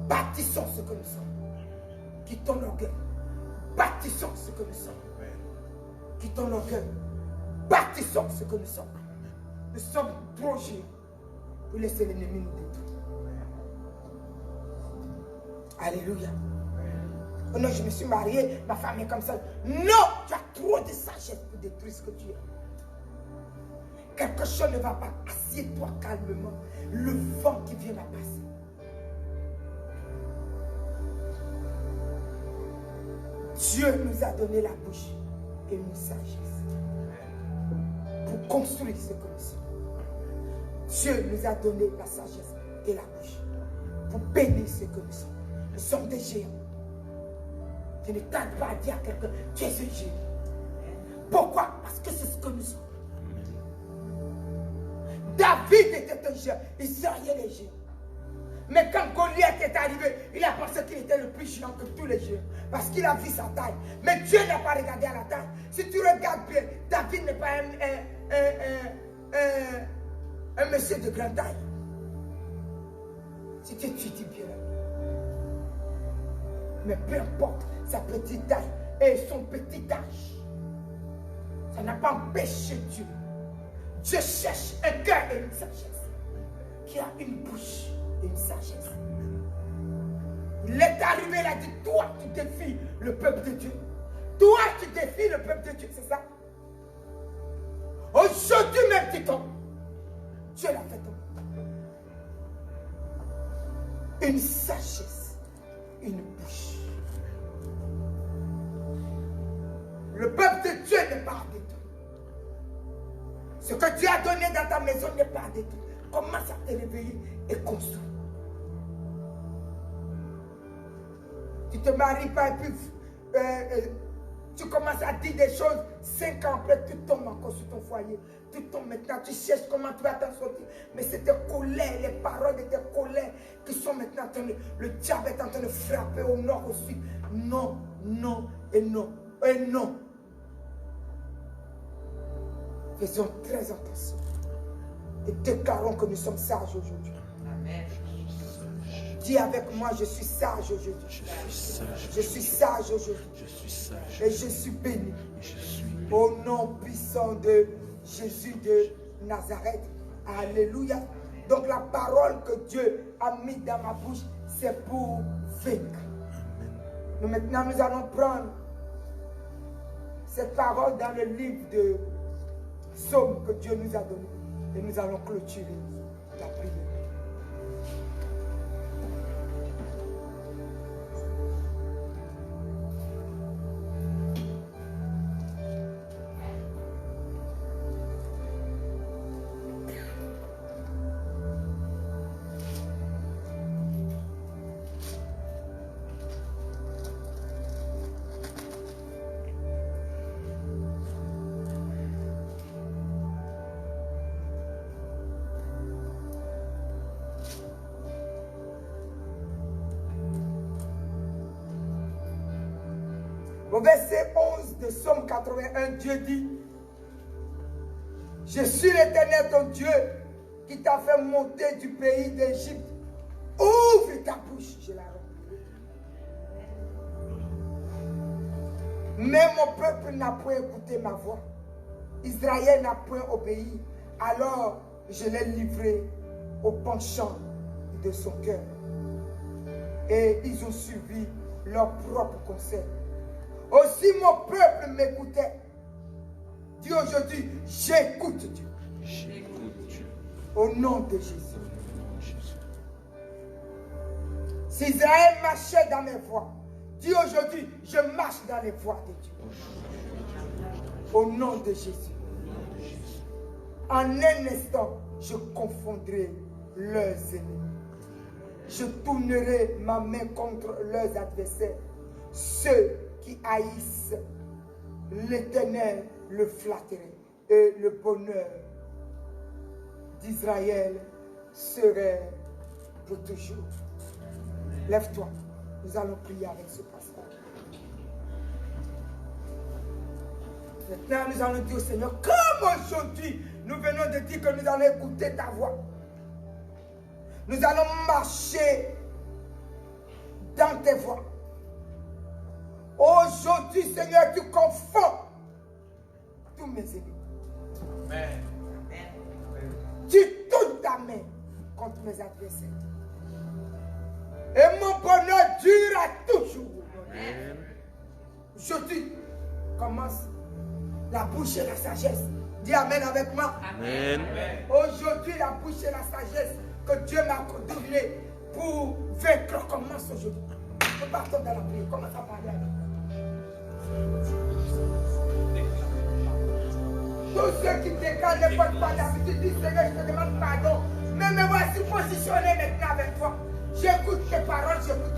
Bâtissons ce que nous sommes. Quittons l'orgueil. Bâtissons ce que nous sommes. Quittons l'orgueil. Bâtissons ce que nous sommes. Nous sommes trop géants pour laisser l'ennemi nous détruire. Alléluia. Oh non, je me suis mariée, ma femme est comme ça. Non, tu as trop de sagesse pour détruire ce que tu es. Quelque chose ne va pas. Assieds-toi calmement. Le vent qui vient va passer. Dieu nous a donné la bouche et une sagesse pour construire ce que nous sommes. Dieu nous a donné la sagesse et la bouche pour bénir ce que nous sommes. Nous sommes des géants. Tu ne tardes pas à dire à quelqu'un, tu es un géant. Pourquoi? Parce que c'est ce que nous sommes. David était un géant, Israël est géant. Mais quand Goliath est arrivé, il a pensé qu'il était le plus géant que tous les géants. Parce qu'il a vu sa taille. Mais Dieu n'a pas regardé à la taille. Si tu regardes bien, David n'est pas un monsieur de grande taille. Si tu étudies bien. Mais peu importe sa petite taille et son petit âge, ça n'a pas empêché Dieu. Dieu cherche un cœur et une sagesse qui a une bouche et une sagesse. Il est arrivé, il a dit, toi tu défies le peuple de Dieu. Toi tu défies le peuple de Dieu, c'est ça? Aujourd'hui même tu tombes. Dieu l'a fait tomber. Une sagesse, une bouche. Le peuple de Dieu n'est pas détruit. Ce que Dieu a donné dans ta maison n'est pas détruit. Commence à te réveiller et construire. Tu ne te maries pas et puis tu commences à dire des choses. 5 ans après, tu tombes encore sur ton foyer. Tu tombes maintenant, tu cherches comment tu vas t'en sortir. Mais c'est tes colères, les paroles de tes colères qui sont maintenant en train de... Le diable est en train de frapper au nord, au sud. Non, non et non. Et non. Faisons très attention. Et déclarons que nous sommes sages aujourd'hui. Amen. Dis avec moi, je suis sage aujourd'hui. Je suis sage aujourd'hui. Et je suis béni. Au nom puissant de Jésus de Nazareth. Alléluia. Donc la parole que Dieu a mise dans ma bouche, c'est pour vaincre. Maintenant, nous allons prendre cette parole dans le livre de Psaume que Dieu nous a donné. Et nous allons clôturer la prière. Au verset 11 de Psaume 81, Dieu dit, je suis l'Éternel ton Dieu qui t'a fait monter du pays d'Égypte. Ouvre ta bouche, je la remplirai. Mais mon peuple n'a point écouté ma voix. Israël n'a point obéi. Alors je l'ai livré au penchant de son cœur. Et ils ont suivi leur propre conseil. Aussi mon peuple m'écoutait. Dis aujourd'hui, j'écoute Dieu. J'écoute Dieu. Au nom de Jésus. Si Israël marchait dans mes voies, dis aujourd'hui, je marche dans les voies de Dieu. Au nom de Jésus. En un instant, je confondrai leurs ennemis. Je tournerai ma main contre leurs adversaires. Ceux qui haïssent l'Éternel le flatterait. Et le bonheur d'Israël serait pour toujours. Lève-toi. Nous allons prier avec ce passage. Maintenant, nous allons dire au Seigneur, comme aujourd'hui, nous venons de dire que nous allons écouter ta voix. Nous allons marcher dans tes voies. Aujourd'hui, Seigneur, tu confonds tous mes ennemis. Amen. Tu tournes ta main contre mes adversaires. Et mon bonheur durera toujours. Amen. Aujourd'hui, commence la bouche et la sagesse. Dis Amen avec moi. Amen. Aujourd'hui, la bouche et la sagesse que Dieu m'a donnée pour vaincre commence aujourd'hui. Nous partons dans la prière. Commence à parler avec moi. Tous ceux qui déclarent ne portent pas d'habitude, disent Seigneur, je te demande pardon. Mais me voici positionné maintenant avec toi. J'écoute tes paroles, j'écoute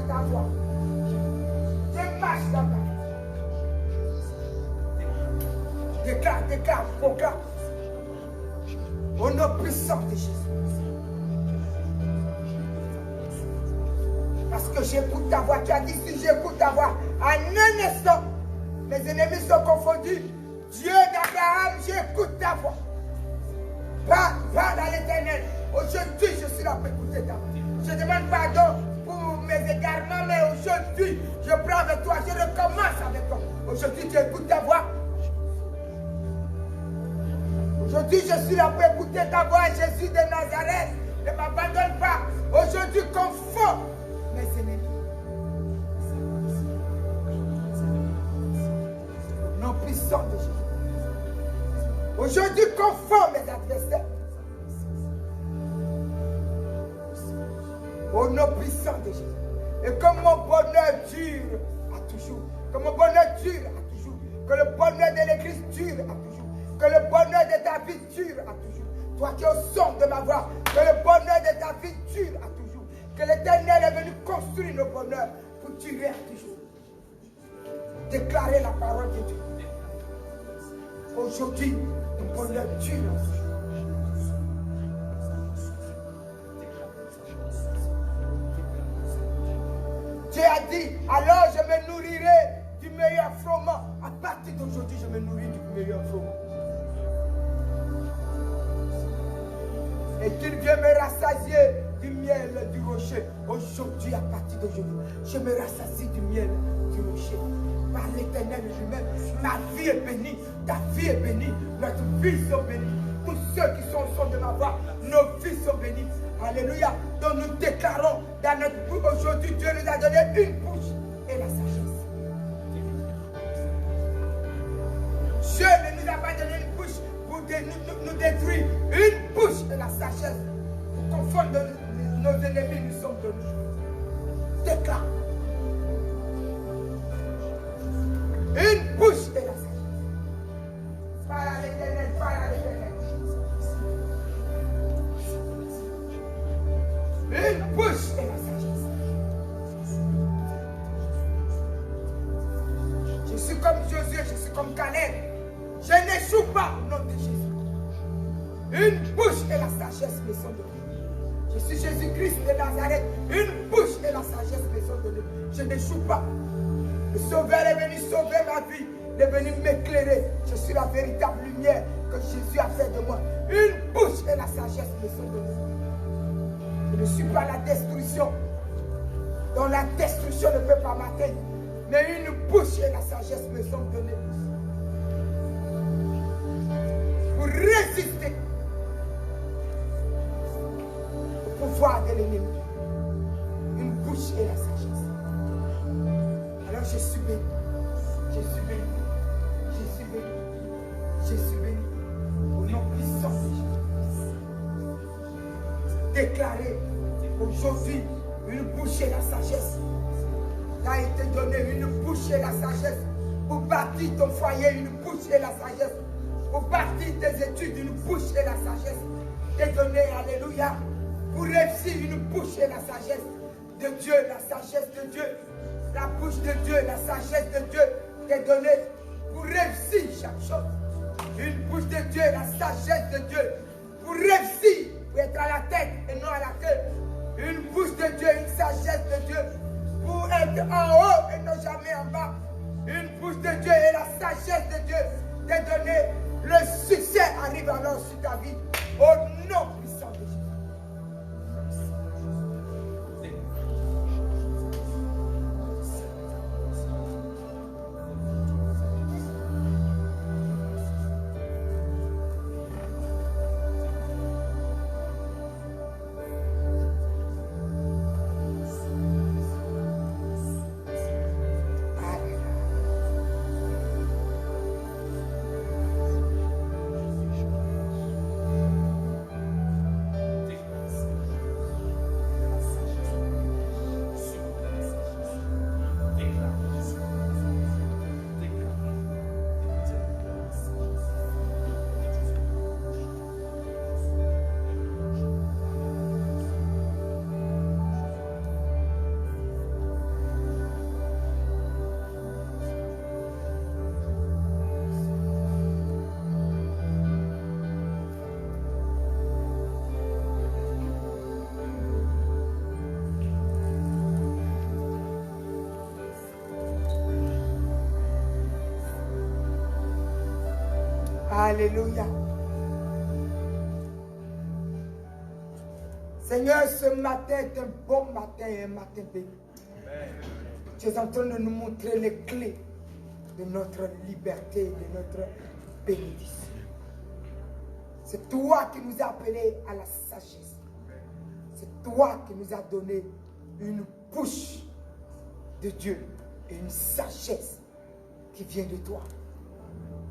ta voix. Je marche dans ta voix. Déclare, proclame. Au nom puissant de Jésus. Parce que j'écoute ta voix. Tu as dit si j'écoute ta voix, en un instant, mes ennemis sont confondus. Dieu d'Abraham, j'écoute ta voix. Va dans l'Éternel. Aujourd'hui, je suis là pour écouter ta voix. Je demande pardon pour mes égarements, mais aujourd'hui, je prends avec toi, je recommence avec toi. Aujourd'hui, tu écoutes ta voix. Aujourd'hui, je suis là pour écouter ta voix, Jésus de Nazareth. Ne m'abandonne pas. Aujourd'hui, confonds mes ennemis. Non puissant de Jésus. Aujourd'hui, confonds mes adversaires. Au nom puissant de Jésus. Et que mon bonheur dure à toujours. Que mon bonheur dure à toujours. Que le bonheur de l'église dure à toujours. Que le bonheur de ta vie dure à toujours. Toi qui es au son de ma voix, que le bonheur de ta vie dure à toujours. Que l'Éternel est venu construire le bonheur pour durer à toujours. Déclarer la parole de Dieu. Aujourd'hui, ton bonheur dure à toujours. Dieu a dit, alors je me nourrirai du meilleur froment. À partir d'aujourd'hui, je me nourris du meilleur froment. Et qu'il vienne me rassasier du miel du rocher. Aujourd'hui, à partir d'aujourd'hui, je me rassasie du miel du rocher. Par l'Éternel lui-même, ma vie est bénie, ta vie est bénie, notre vie sont bénies. Tous ceux qui sont au son de ma voix, nos vies sont bénies. Alléluia. Donc nous déclarons dans notre bouche aujourd'hui, Dieu nous a donné une bouche et la sagesse. Dieu ne nous a pas donné une bouche pour nous détruire. Une bouche et la sagesse pour confondre nos ennemis, nous sommes donnés. Déclare. Une bouche et la sagesse. Parle à l'Éternel, parle à l'Éternel. Une bouche et la sagesse. Je suis comme Josué, je suis comme Caleb. Je n'échoue pas au nom de Jésus. Une bouche et la sagesse me sont données. Je suis Jésus-Christ de Nazareth. Une bouche et la sagesse me sont données. je n'échoue pas. Le Sauveur est venu sauver ma vie, il est venu m'éclairer. Je suis la véritable lumière que Jésus a fait de moi. Une bouche et la sagesse me sont données. Je ne suis pas la destruction, dont la destruction ne peut pas m'atteindre. Mais une bouche et la sagesse me sont données pour résister au pouvoir de l'ennemi. Une bouche et la sagesse. Alors je suis béni. Je suis béni. Je suis béni. Je suis béni. Au nom puissant de Jésus. Déclarer aujourd'hui une bouche et la sagesse. T'a été donné une bouche et la sagesse pour bâtir ton foyer, une bouche et la sagesse pour bâtir tes études, une bouche et la sagesse t'est donné, alléluia, pour réussir une bouche et la sagesse de Dieu, la sagesse de Dieu, la bouche de Dieu, la sagesse de Dieu t'est donnée pour réussir chaque chose, une bouche de Dieu, la sagesse de Dieu pour réussir, pour être à la tête et non à la queue, une bouche de Dieu, une sagesse de Dieu pour être en haut et non jamais en bas. Une bouche de Dieu et la sagesse de Dieu t'est donnée. Le succès arrive alors sur ta vie. Au nom puissant de Jésus. Alléluia. Seigneur, ce matin est un bon matin et un matin béni. Tu es en train de nous montrer les clés de notre liberté, de notre bénédiction. C'est toi qui nous as appelés à la sagesse. C'est toi qui nous as donné une bouche de Dieu et une sagesse qui vient de toi.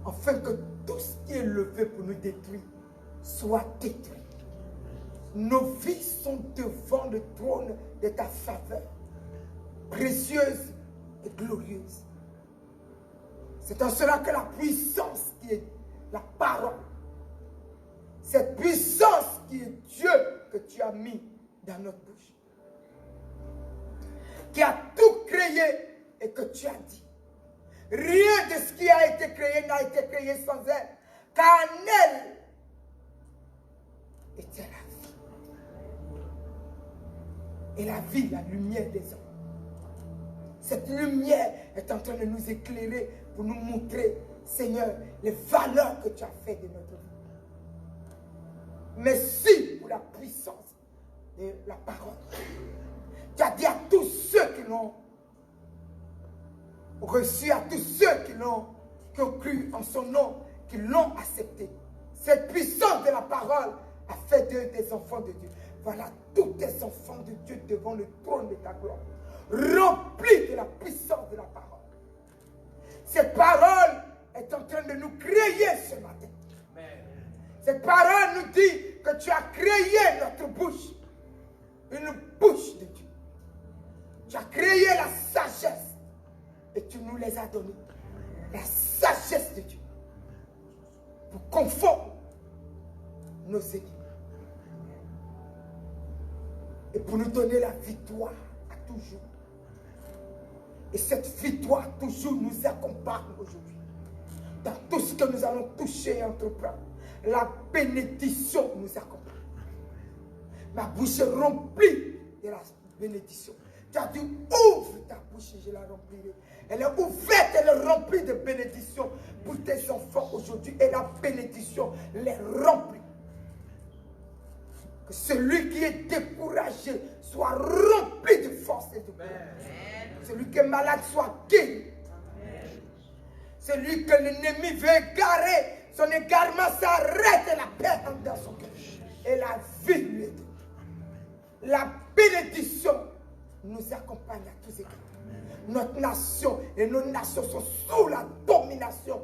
Afin que tout ce qui est levé pour nous détruire soit détruit. Nos vies sont devant le trône de ta faveur, précieuse et glorieuse. C'est en cela que la puissance qui est la parole, cette puissance qui est Dieu que tu as mis dans notre bouche, qui a tout créé et que tu as dit. Rien de ce qui a été créé n'a été créé sans elle, car en elle était la vie. Et la vie, la lumière des hommes. Cette lumière est en train de nous éclairer pour nous montrer, Seigneur, les valeurs que tu as faites de notre vie. Merci pour la puissance de la parole. Tu as dit à tous ceux qui l'ont reçu, à tous ceux qui ont cru en son nom, qui l'ont accepté. Cette puissance de la parole a fait d'eux des enfants de Dieu. Voilà tous tes enfants de Dieu devant le trône de ta gloire, remplis de la puissance de la parole. Cette parole est en train de nous créer ce matin. Cette parole nous dit que tu as créé notre bouche, une bouche de Dieu. Tu as créé la sagesse et tu nous les as donnés. La sagesse de Dieu pour confondre nos ennemis et pour nous donner la victoire à toujours. Et cette victoire toujours nous accompagne aujourd'hui. Dans tout ce que nous allons toucher et entreprendre, la bénédiction nous accompagne. Ma bouche est remplie de la bénédiction. Tu as dit, ouvre ta bouche et je la remplirai. Elle est ouverte, elle est remplie de bénédictions pour tes enfants aujourd'hui. Et la bénédiction les remplit. Que celui qui est découragé soit rempli de force et de courage. Celui qui est malade soit guéri. Celui que l'ennemi veut égarer, son égarement s'arrête et la paix entre dans son cœur. Et la vie lui est donnée. La bénédiction nous accompagne à tous égards. Notre nation et nos nations sont sous la domination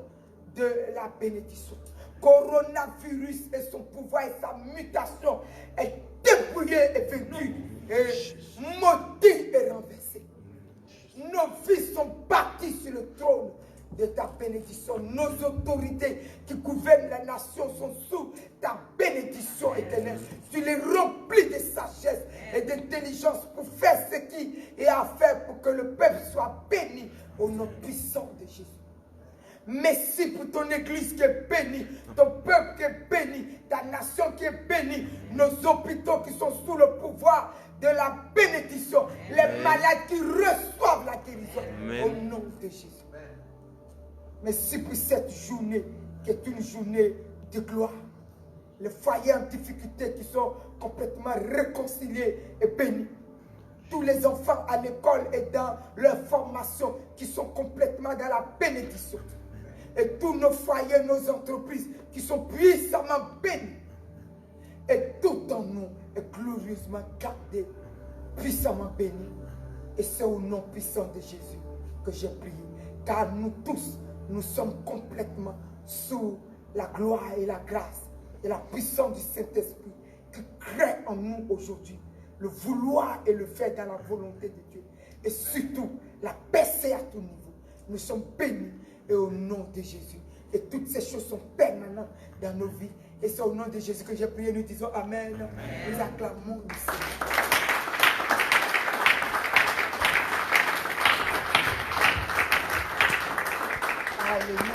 de la bénédiction. Coronavirus et son pouvoir et sa mutation est dépouillé et vaincu et maudit et renversé. Nos vies sont bâties sur le trône de ta bénédiction. Nos autorités qui gouvernent la nation sont sous ta bénédiction éternelle. Tu les remplis de sagesse et d'intelligence pour faire ce qui est à faire pour que le peuple soit béni au nom puissant de Jésus. Merci pour ton église qui est bénie, ton peuple qui est béni, ta nation qui est bénie, nos hôpitaux qui sont sous le pouvoir de la bénédiction, les malades qui reçoivent la guérison. Amen. Au nom de Jésus. Merci pour cette journée qui est une journée de gloire. Les foyers en difficulté qui sont complètement réconciliés et bénis. Tous les enfants à l'école et dans leur formation qui sont complètement dans la bénédiction. Et tous nos foyers, nos entreprises qui sont puissamment bénis. Et tout en nous est glorieusement gardé, puissamment béni. Et c'est au nom puissant de Jésus que j'ai prié. Car nous tous, nous sommes complètement sous la gloire et la grâce et la puissance du Saint-Esprit qui crée en nous aujourd'hui le vouloir et le faire dans la volonté de Dieu. Et surtout, la percer à tout niveau. Nous sommes bénis et au nom de Jésus. Et toutes ces choses sont permanentes dans nos vies. Et c'est au nom de Jésus que j'ai prié. Nous disons Amen. Amen. Nous acclamons le Seigneur. Alléluia.